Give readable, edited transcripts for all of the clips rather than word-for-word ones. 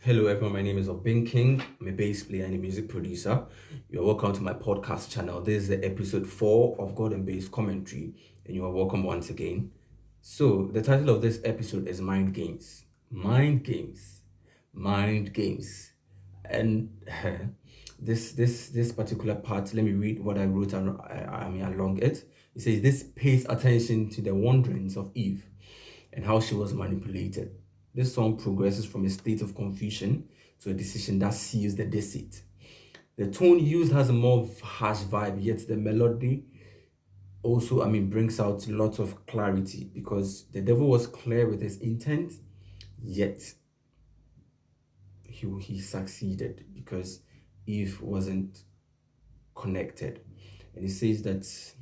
Hello everyone, my name is Obeng. I'm a bass player and a music producer. You're welcome to my podcast channel. This is the episode 4 of God and Bass Commentary, and you are welcome once again. So, the title of this episode is Mind Games. Mind Games. Mind Games. And this particular part, let me read what I wrote along it. It says, this pays attention to the wanderings of Eve and how she was manipulated. This song progresses from a state of confusion to a decision that seals the deceit. The tone used has a more harsh vibe, yet the melody also, brings out lots of clarity because the devil was clear with his intent, yet he succeeded because Eve wasn't connected. And he says that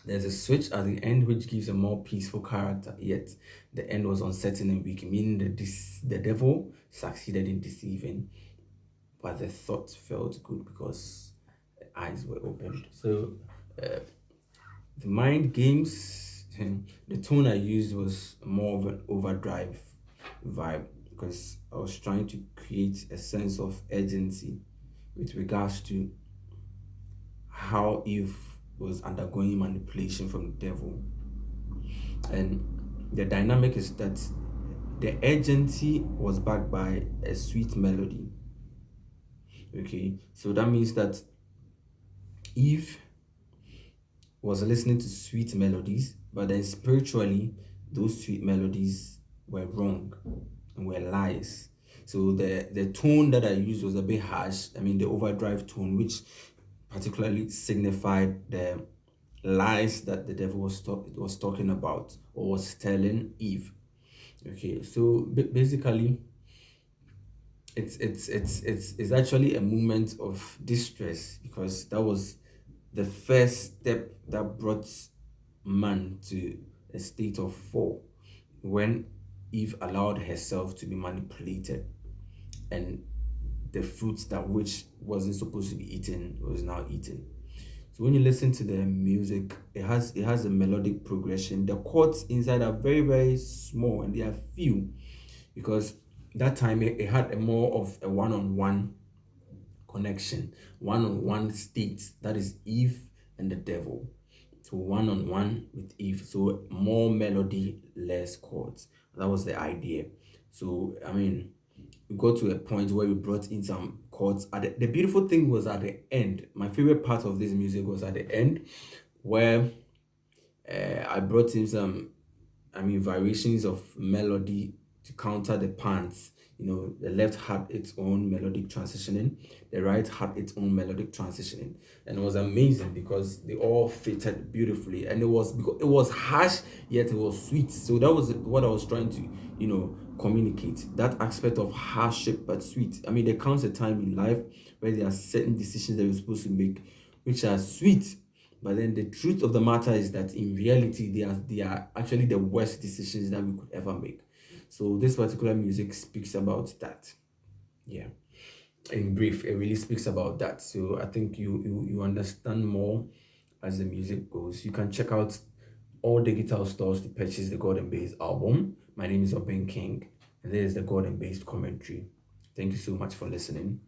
there's a switch at the end which gives a more peaceful character, yet the end was uncertain and weak, meaning that the devil succeeded in deceiving, but the thought felt good because the eyes were opened. So, the mind games, the tone I used was more of an overdrive vibe because I was trying to create a sense of urgency with regards to how Eve was undergoing manipulation from the devil. And the dynamic is that the urgency was backed by a sweet melody. Okay, so that means that Eve was listening to sweet melodies, but then spiritually, those sweet melodies were wrong and were lies. So the tone that I used was a bit harsh. The overdrive tone, which particularly signified the lies that the devil was talking about or was telling Eve. Okay, so basically, it's actually a moment of distress because that was the first step that brought man to a state of fall when Eve allowed herself to be manipulated and the fruits that which wasn't supposed to be eaten was now eaten. So when you listen to the music, it has a melodic progression. The chords inside are very, very small and they are few because that time it had a more of a one-on-one connection, one-on-one state. That is Eve and the devil. So one-on-one with Eve. So more melody, less chords. That was the idea. So we got to a point where we brought in some chords. The beautiful thing was at the end. My favorite part of this music was at the end, where I brought in some, variations of melody to counter the pants. The left had its own melodic transitioning, the right had its own melodic transitioning, and it was amazing because they all fitted beautifully. And it was harsh, yet it was sweet. So that was what I was trying to, communicate. That aspect of hardship but sweet. There comes a time in life where there are certain decisions that you're supposed to make, which are sweet, but then the truth of the matter is that in reality, they are actually the worst decisions that we could ever make. So this particular music speaks about that. Yeah. In brief, it really speaks about that. So I think you understand more as the music goes. You can check out all digital stores to purchase the God and Bass album. My name is Obeng, and this is the God and Bass commentary. Thank you so much for listening.